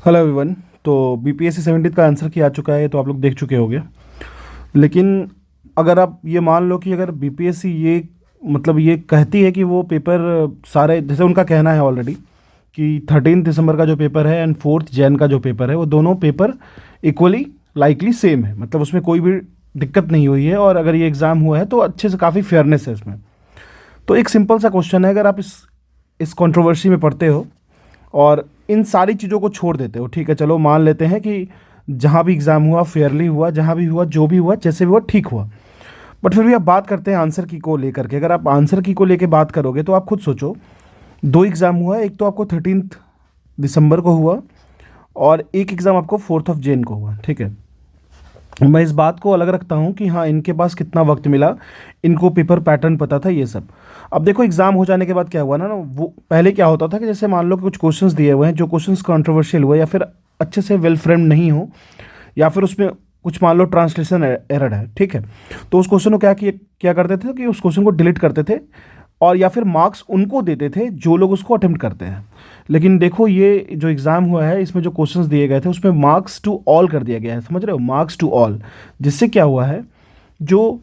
Hello everyone. तो BPSC 70 का answer की आ चुका है, तो आप लोग देख चुके होंगे। लेकिन अगर आप ये मान लो कि अगर बीपीएससी ये मतलब ये कहती है कि वो पेपर सारे, जैसे उनका कहना है ऑलरेडी कि 13 दिसंबर का जो पेपर है एंड 4 जनवरी का जो पेपर है वो दोनों पेपर इक्वली लाइकली सेम है, मतलब उसमें कोई भी दिक्कत नहीं हुई है, और अगर ये एग्ज़ाम हुआ है तो अच्छे से काफ़ी फेयरनेस है इसमें। तो एक सिंपल सा क्वेश्चन है, अगर आप इस कंट्रोवर्सी में पढ़ते हो और इन सारी चीज़ों को छोड़ देते हो, ठीक है चलो मान लेते हैं कि जहाँ भी एग्ज़ाम हुआ फेयरली हुआ, जहाँ भी हुआ जो भी हुआ जैसे भी हुआ ठीक हुआ, बट फिर भी आप बात करते हैं आंसर की को लेकर के। अगर आप आंसर की को लेकर बात करोगे तो आप खुद सोचो, दो एग्ज़ाम हुआ है, एक तो आपको 13 दिसंबर को हुआ और एक एग्ज़ाम आपको 4 जनवरी को हुआ, ठीक है। मैं इस बात को अलग रखता हूँ कि हाँ इनके पास कितना वक्त मिला, इनको पेपर पैटर्न पता था, ये सब। अब देखो एग्ज़ाम हो जाने के बाद क्या हुआ ना वो पहले क्या होता था कि जैसे मान लो कि कुछ क्वेश्चंस दिए हुए हैं, जो क्वेश्चंस कंट्रोवर्शियल हुए या फिर अच्छे से वेल फ्रेम्ड नहीं हो, या फिर उसमें कुछ मान लो ट्रांसलेशन एरर है, ठीक है, तो उस क्वेश्चन को क्या करते थे कि उस क्वेश्चन को डिलीट करते थे, और या फिर मार्क्स उनको देते थे जो लोग उसको अटेम्प्ट करते हैं। लेकिन देखो ये जो एग्ज़ाम हुआ है इसमें जो क्वेश्चंस दिए गए थे उसमें मार्क्स टू ऑल कर दिया गया है, समझ रहे हो, मार्क्स टू ऑल। जिससे क्या हुआ है, जो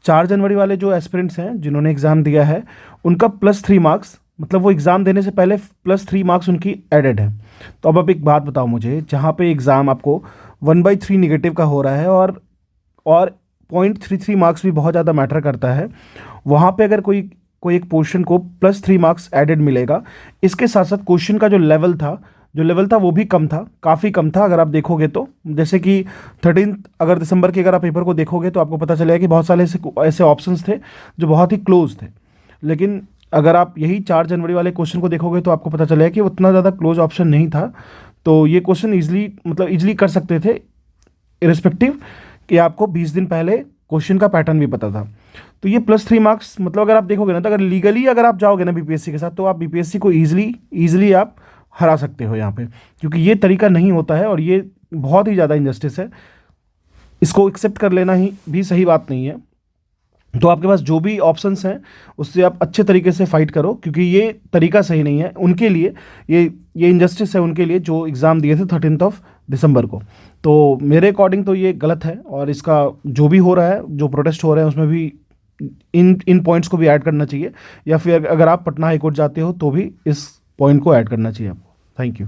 4 जनवरी वाले जो एस्पिरेंट्स हैं जिन्होंने एग्ज़ाम दिया है उनका +3 मार्क्स, मतलब वो एग्ज़ाम देने से पहले +3 मार्क्स उनकी एडेड है। तो अब आप एक बात बताओ मुझे, जहाँ पे एग्ज़ाम आपको 1/3 निगेटिव का हो रहा है और 0.33 मार्क्स भी बहुत ज़्यादा मैटर करता है, वहाँ पे अगर कोई कोई एक पोर्शन को +3 मार्क्स एडेड मिलेगा, इसके साथ साथ क्वेश्चन का जो लेवल था वो भी कम था, काफ़ी कम था। अगर आप देखोगे तो जैसे कि 13 दिसंबर के अगर आप पेपर को देखोगे तो आपको पता चलेगा कि बहुत सारे ऐसे ऐसे ऑप्शंस थे जो बहुत ही क्लोज थे। लेकिन अगर आप यही 4 जनवरी वाले क्वेश्चन को देखोगे तो आपको पता चलेगा कि उतना ज़्यादा क्लोज ऑप्शन नहीं था। तो ये क्वेश्चन ईजिली कर सकते थे, इरिस्पेक्टिव कि आपको 20 दिन पहले क्वेश्चन का पैटर्न भी पता था। तो ये +3 मार्क्स, मतलब अगर आप देखोगे ना, तो अगर लीगली अगर आप जाओगे ना बीपीएससी के साथ, तो आप बीपीएससी को ईजिली आप हरा सकते हो यहाँ पे, क्योंकि ये तरीका नहीं होता है और ये बहुत ही ज़्यादा इनजस्टिस है। इसको एक्सेप्ट कर लेना ही भी सही बात नहीं है। तो आपके पास जो भी ऑप्शंस हैं उससे आप अच्छे तरीके से फाइट करो, क्योंकि ये तरीका सही नहीं है उनके लिए, ये इनजस्टिस है उनके लिए जो एग्ज़ाम दिए थे 13 दिसंबर को। तो मेरे अकॉर्डिंग तो ये गलत है, और इसका जो भी हो रहा है, जो प्रोटेस्ट हो रहे हैं उसमें भी इन इन पॉइंट्स को भी ऐड करना चाहिए, या फिर अगर आप पटना हाई कोर्ट जाते हो तो भी इस पॉइंट को ऐड करना चाहिए आपको। Thank you.